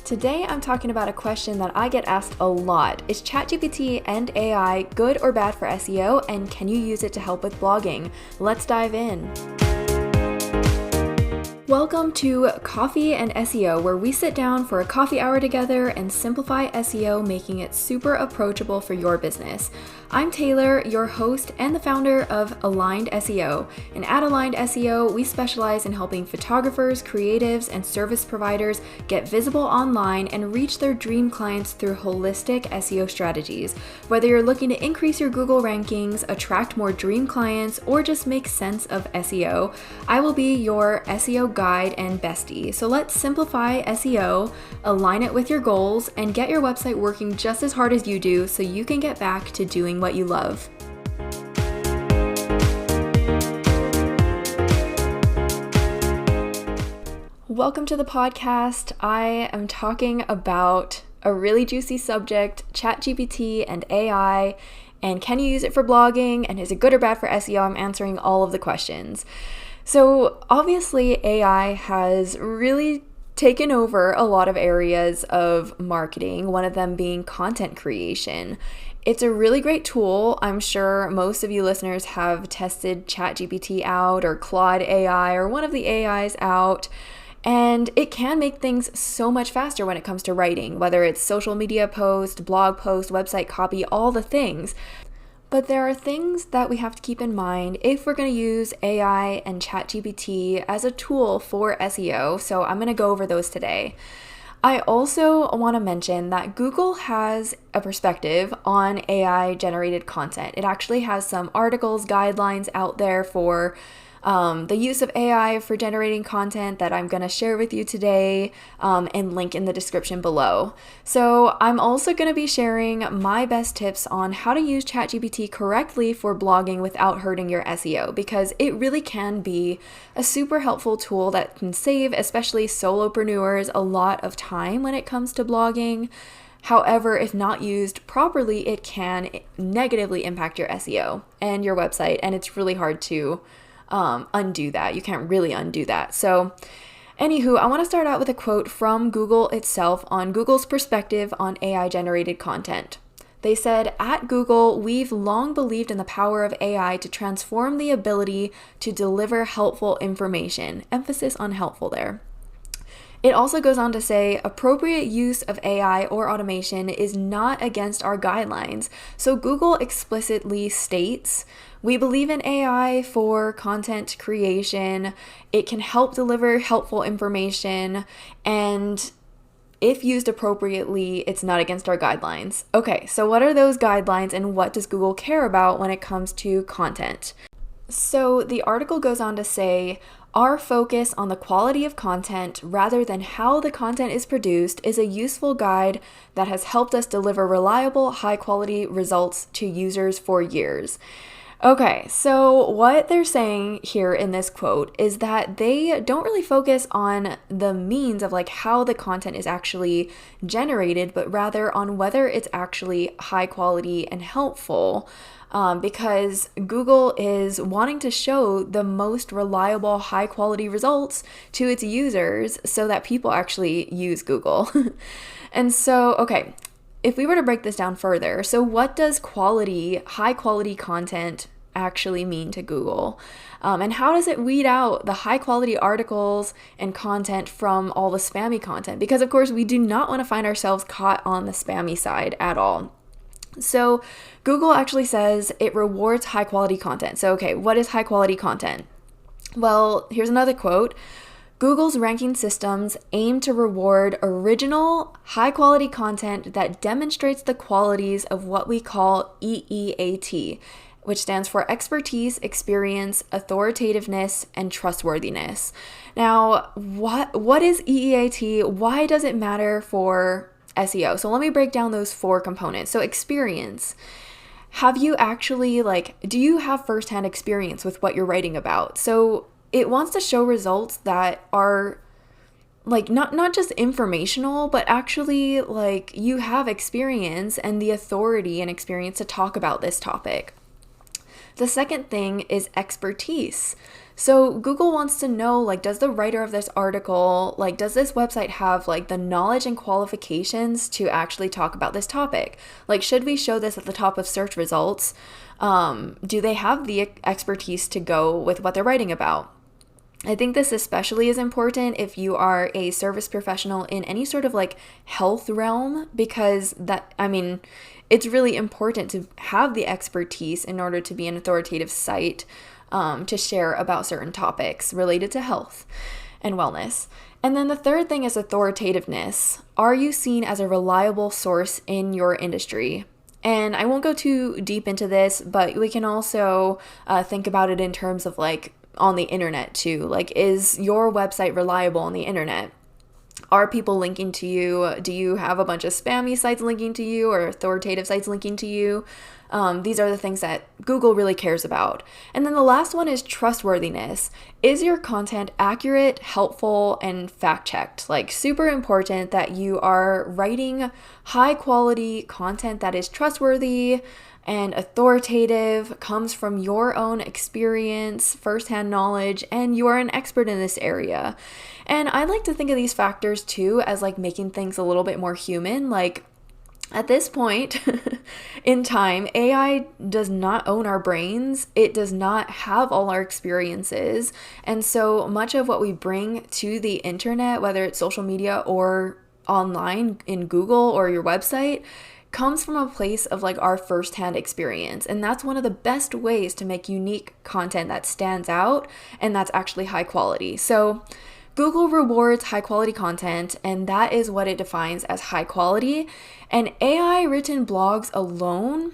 Today I'm talking about a question that I get asked a lot. Is ChatGPT and AI good or bad for SEO, and can you use it to help with blogging? Let's dive in. Welcome to Coffee and SEO, where we sit down for a coffee hour together and simplify SEO, making it super approachable for your business. I'm Taylor, your host and the founder of Aligned SEO. And at Aligned SEO, we specialize in helping photographers, creatives, and service providers get visible online and reach their dream clients through holistic SEO strategies. Whether you're looking to increase your Google rankings, attract more dream clients, or just make sense of SEO, I will be your SEO guide and bestie. So let's simplify SEO, align it with your goals, and get your website working just as hard as you do so you can get back to doing what you love. Welcome to the podcast. I am talking about a really juicy subject, ChatGPT and AI, and can you use it for blogging, and is it good or bad for SEO? I'm answering all of the questions. So obviously AI has really taken over a lot of areas of marketing, one of them being content creation. It's a really great tool. I'm sure most of you listeners have tested ChatGPT out or Claude AI or one of the AIs out, and it can make things so much faster when it comes to writing, whether it's social media post, blog post, website copy, all the things. But there are things that we have to keep in mind if we're going to use AI and ChatGPT as a tool for SEO, so I'm going to go over those today. I also want to mention that Google has a perspective on AI-generated content. It actually has some articles, guidelines out there for the use of AI for generating content that I'm going to share with you today and link in the description below. So I'm also going to be sharing my best tips on how to use ChatGPT correctly for blogging without hurting your SEO, because it really can be a super helpful tool that can save especially solopreneurs a lot of time when it comes to blogging. However, if not used properly, it can negatively impact your SEO and your website, and it's really hard to undo that. You can't really undo that. So anywho, I want to start out with a quote from Google itself on Google's perspective on AI generated content. They said, "At Google, we've long believed in the power of AI to transform the ability to deliver helpful information." Emphasis on helpful there. It also goes on to say, appropriate use of AI or automation is not against our guidelines. So Google explicitly states, we believe in AI for content creation. It can help deliver helpful information, and if used appropriately, it's not against our guidelines. Okay, so what are those guidelines, and what does Google care about when it comes to content? So the article goes on to say, our focus on the quality of content rather than how the content is produced is a useful guide that has helped us deliver reliable, high-quality results to users for years. Okay, so what they're saying here in this quote is that they don't really focus on the means of like how the content is actually generated, but rather on whether it's actually high quality and helpful. Because Google is wanting to show the most reliable, high quality results to its users so that people actually use Google. And so, okay, if we were to break this down further, so what does quality, high quality content actually mean to Google? And how does it weed out the high quality articles and content from all the spammy content? Because of course we do not want to find ourselves caught on the spammy side at all. So Google actually says it rewards high quality content. So, okay, what is high quality content? Well, here's another quote. Google's ranking systems aim to reward original, high quality content that demonstrates the qualities of what we call EEAT, which stands for expertise, experience, authoritativeness, and trustworthiness. Now, what is EEAT? Why does it matter for SEO? So let me break down those four components. So experience. Have you actually do you have firsthand experience with what you're writing about? So it wants to show results that are not just informational, but actually you have experience and the authority and experience to talk about this topic. The second thing is expertise. So Google wants to know, like, does the writer of this article, like, does this website have like the knowledge and qualifications to actually talk about this topic? Like, should we show this at the top of search results? Do they have the expertise to go with what they're writing about? I think this especially is important if you are a service professional in any sort of like health realm, because it's really important to have the expertise in order to be an authoritative site to share about certain topics related to health and wellness. And then the third thing is authoritativeness. Are you seen as a reliable source in your industry? And I won't go too deep into this, but we can also think about it in terms of like on the internet too. Like, is your website reliable on the internet? Are people linking to you? Do you have a bunch of spammy sites linking to you or authoritative sites linking to you? These are the things that Google really cares about. And then the last one is trustworthiness. Is your content accurate, helpful, and fact-checked? Like, super important that you are writing high quality content that is trustworthy and authoritative, comes from your own experience, firsthand knowledge, and you are an expert in this area. And I like to think of these factors too as like making things a little bit more human. Like, at this point in time, AI does not own our brains. It does not have all our experiences. And so much of what we bring to the internet, whether it's social media or online in Google or your website, comes from a place of like our firsthand experience. And that's one of the best ways to make unique content that stands out and that's actually high quality. So Google rewards high quality content, and that is what it defines as high quality. And AI written blogs alone,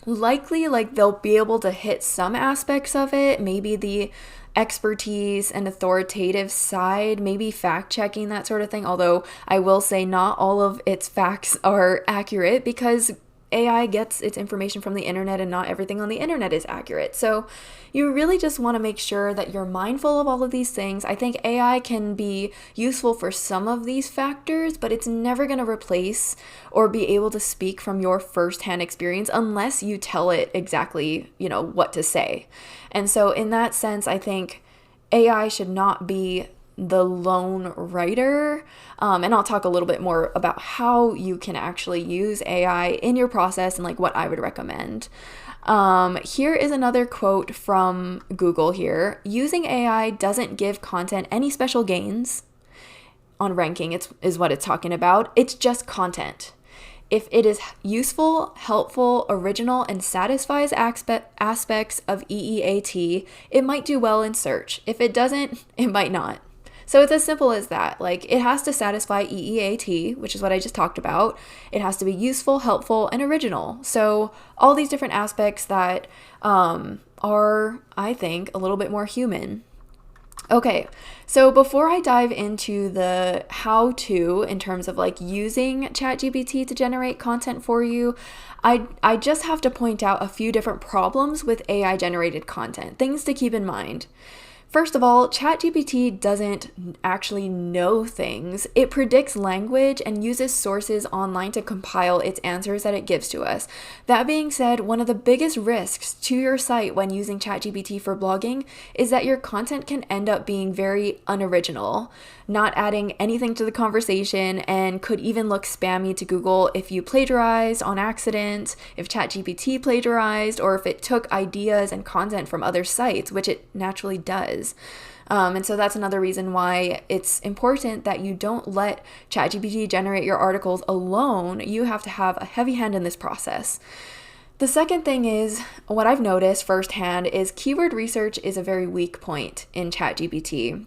likely like they'll be able to hit some aspects of it, maybe the expertise and authoritative side, maybe fact checking, that sort of thing. Although I will say not all of its facts are accurate, because AI gets its information from the internet and not everything on the internet is accurate. So you really just want to make sure that you're mindful of all of these things. I think AI can be useful for some of these factors, but it's never going to replace or be able to speak from your firsthand experience unless you tell it exactly, what to say. And so in that sense, I think AI should not be the lone writer. And I'll talk a little bit more about how you can actually use AI in your process and like what I would recommend. Here is another quote from Google here. Using AI doesn't give content any special gains on ranking, is what it's talking about. It's just content. If it is useful, helpful, original, and satisfies aspects of EEAT, it might do well in search. If it doesn't, it might not. So it's as simple as that. Like, it has to satisfy EEAT, which is what I just talked about. It has to be useful, helpful, and original. So all these different aspects that are, I think, a little bit more human. Okay, so before I dive into the how-to in terms of like using ChatGPT to generate content for you, I just have to point out a few different problems with AI-generated content, things to keep in mind. First of all, ChatGPT doesn't actually know things. It predicts language and uses sources online to compile its answers that it gives to us. That being said, one of the biggest risks to your site when using ChatGPT for blogging is that your content can end up being very unoriginal, not adding anything to the conversation, and could even look spammy to Google if you plagiarized on accident, if ChatGPT plagiarized, or if it took ideas and content from other sites, which it naturally does. And so that's another reason why it's important that you don't let ChatGPT generate your articles alone. You have to have a heavy hand in this process. The second thing is, what I've noticed firsthand is keyword research is a very weak point in ChatGPT.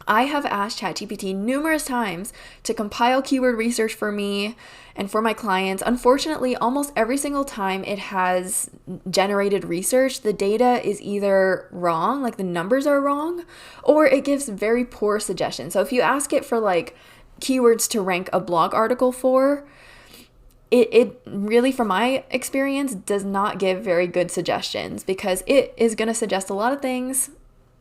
I have asked ChatGPT numerous times to compile keyword research for me and for my clients. Unfortunately, almost every single time it has generated research, the data is either wrong, like the numbers are wrong, or it gives very poor suggestions. So if you ask it for like keywords to rank a blog article for, it really, from my experience, does not give very good suggestions, because it is going to suggest a lot of things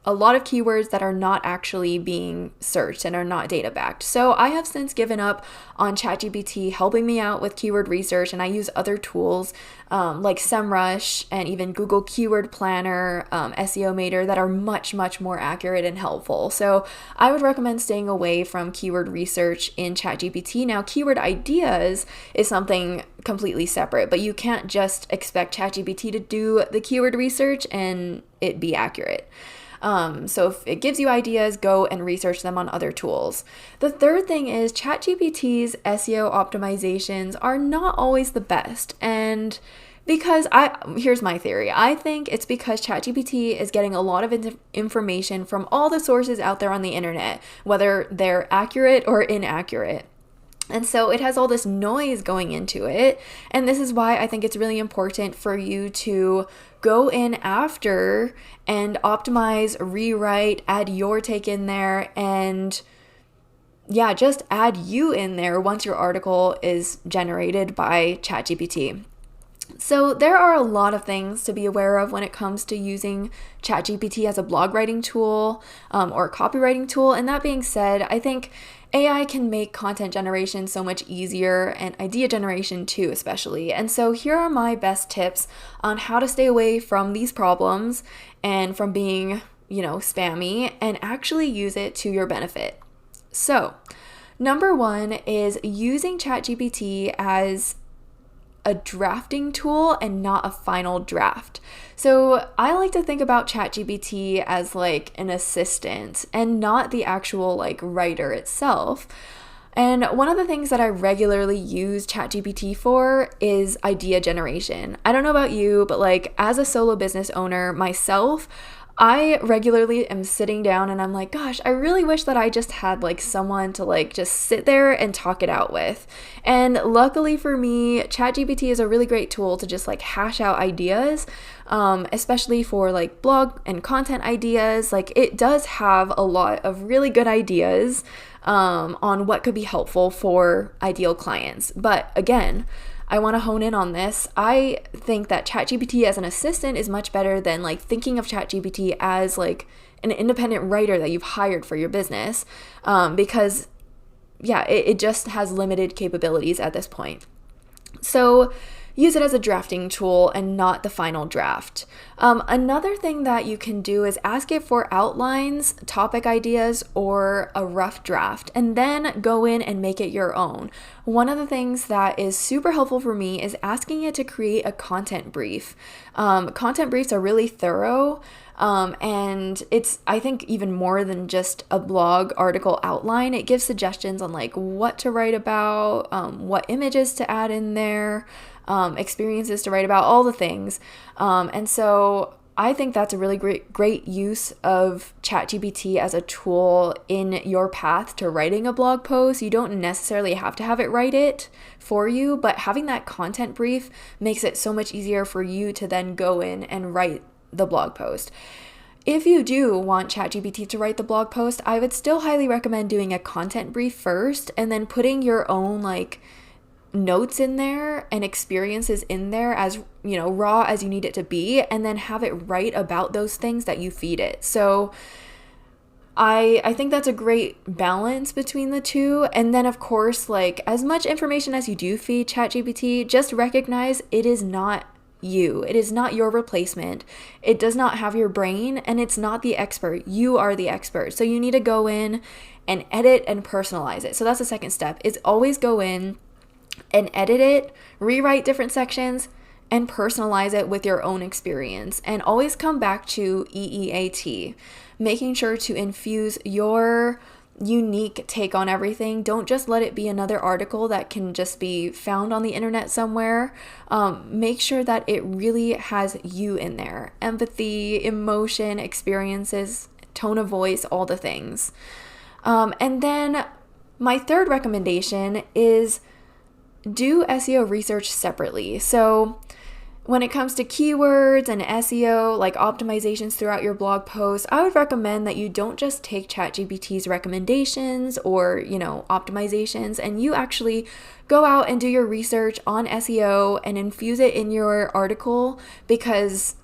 a lot of keywords that are not actually being searched and are not data backed. So I have since given up on ChatGPT helping me out with keyword research, and I use other tools like SEMrush and even Google Keyword Planner, SEO Mater, that are much, much more accurate and helpful. So I would recommend staying away from keyword research in ChatGPT. Now, keyword ideas is something completely separate, but you can't just expect ChatGPT to do the keyword research and it be accurate. So if it gives you ideas, go and research them on other tools. The third thing is ChatGPT's SEO optimizations are not always the best. And here's my theory. I think it's because ChatGPT is getting a lot of information from all the sources out there on the internet, whether they're accurate or inaccurate. And so it has all this noise going into it. And this is why I think it's really important for you to go in after and optimize, rewrite, add your take in there, and just add you in there once your article is generated by ChatGPT. So there are a lot of things to be aware of when it comes to using ChatGPT as a blog writing tool or a copywriting tool. And that being said, I think AI can make content generation so much easier, and idea generation too, especially. And so here are my best tips on how to stay away from these problems and from being, spammy, and actually use it to your benefit. So, number one is using ChatGPT as a drafting tool and not a final draft. So I like to think about ChatGPT as like an assistant and not the actual writer itself. And one of the things that I regularly use ChatGPT for is idea generation. I don't know about you, but as a solo business owner myself, I regularly am sitting down and I'm like, gosh, I really wish that I just had someone to just sit there and talk it out with. And luckily for me, ChatGPT is a really great tool to just hash out ideas, especially for blog and content ideas. It does have a lot of really good ideas on what could be helpful for ideal clients. But again, I want to hone in on this. I think that ChatGPT as an assistant is much better than thinking of ChatGPT as an independent writer that you've hired for your business, because it just has limited capabilities at this point. So use it as a drafting tool and not the final draft. Another thing that you can do is ask it for outlines, topic ideas, or a rough draft, and then go in and make it your own. One of the things that is super helpful for me is asking it to create a content brief. Content briefs are really thorough. And it's, I think, even more than just a blog article outline. It gives suggestions on what to write about, what images to add in there, experiences to write about, all the things. And so I think that's a really great use of ChatGPT as a tool in your path to writing a blog post. You don't necessarily have to have it write it for you, but having that content brief makes it so much easier for you to then go in and write the blog post. If you do want ChatGPT to write the blog post, I would still highly recommend doing a content brief first and then putting your own notes in there and experiences in there as, raw as you need it to be, and then have it write about those things that you feed it. So I think that's a great balance between the two. And then of course, as much information as you do feed ChatGPT, just recognize it is not you. It is not your replacement. It does not have your brain, and it's not the expert. You are the expert. So you need to go in and edit and personalize it. So that's the second step, is always go in and edit it, rewrite different sections, and personalize it with your own experience. And always come back to EEAT, making sure to infuse your unique take on everything. Don't just let it be another article that can just be found on the internet somewhere. Make sure that it really has you in there. Empathy, emotion, experiences, tone of voice, all the things. And then my third recommendation is do SEO research separately. So when it comes to keywords and SEO, optimizations throughout your blog posts, I would recommend that you don't just take ChatGPT's recommendations or, optimizations, and you actually go out and do your research on SEO and infuse it in your article, because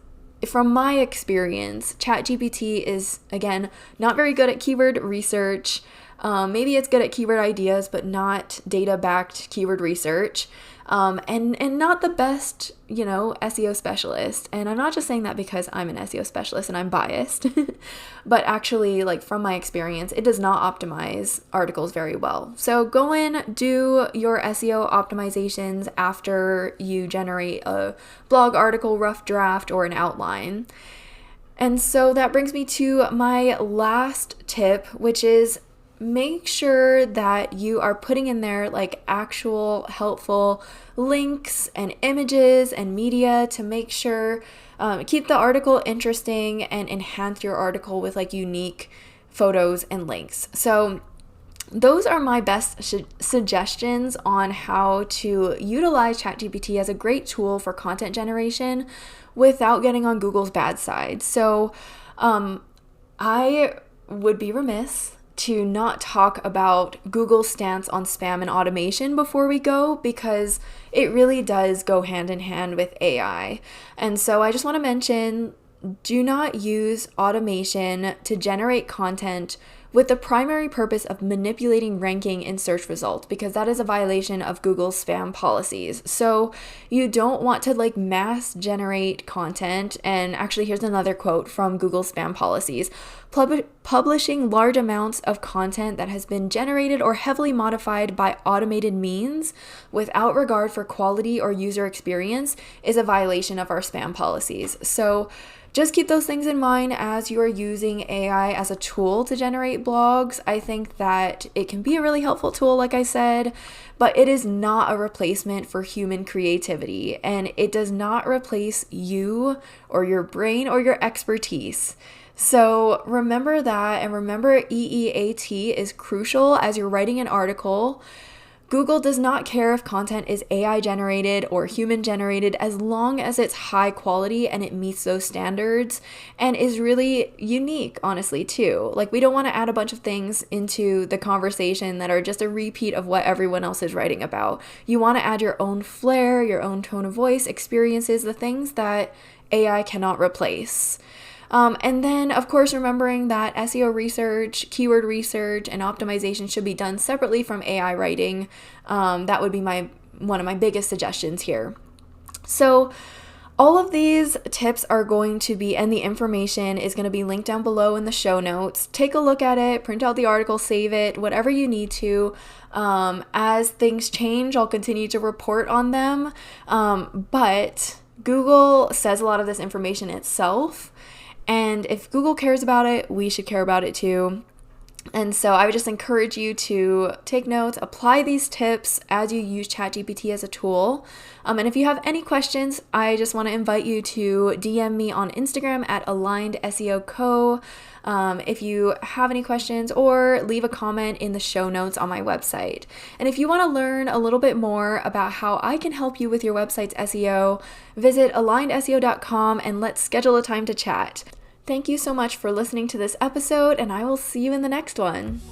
from my experience, ChatGPT is, again, not very good at keyword research. Maybe it's good at keyword ideas, but not data-backed keyword research. And not the best, SEO specialist. And I'm not just saying that because I'm an SEO specialist and I'm biased, but actually, like, from my experience, it does not optimize articles very well. So go in, do your SEO optimizations after you generate a blog article, rough draft, or an outline. And so that brings me to my last tip, which is make sure that you are putting in there like actual helpful links and images and media to make sure keep the article interesting and enhance your article with like unique photos and links. So those are my best suggestions on how to utilize ChatGPT as a great tool for content generation without getting on Google's bad side. So I would be remiss to not talk about Google's stance on spam and automation before we go, because it really does go hand in hand with AI. And so I just want to mention, do not use automation to generate content with the primary purpose of manipulating ranking in search results, because that is a violation of Google's spam policies. So you don't want to like mass generate content. And actually, here's another quote from Google's spam policies. Publishing large amounts of content that has been generated or heavily modified by automated means without regard for quality or user experience is a violation of our spam policies. So just keep those things in mind as you are using AI as a tool to generate blogs. I think that it can be a really helpful tool, like I said, but it is not a replacement for human creativity, and it does not replace you or your brain or your expertise. So remember that, and remember EEAT is crucial as you're writing an article. Google does not care if content is AI generated or human generated, as long as it's high quality and it meets those standards and is really unique, honestly, too. Like, we don't want to add a bunch of things into the conversation that are just a repeat of what everyone else is writing about. You want to add your own flair, your own tone of voice, experiences, the things that AI cannot replace. And then, of course, remembering that SEO research, keyword research, and optimization should be done separately from AI writing. That would be one of my biggest suggestions here. So all of these tips are going to be, and the information is going to be linked down below in the show notes. Take a look at it, print out the article, save it, whatever you need to. As things change, I'll continue to report on them. But Google says a lot of this information itself. And if Google cares about it, we should care about it too. And so I would just encourage you to take notes, apply these tips as you use ChatGPT as a tool. And if you have any questions, I just want to invite you to DM me on Instagram at AlignedSEOCo if you have any questions, or leave a comment in the show notes on my website. And if you want to learn a little bit more about how I can help you with your website's SEO, visit AlignedSEO.com and let's schedule a time to chat. Thank you so much for listening to this episode, and I will see you in the next one.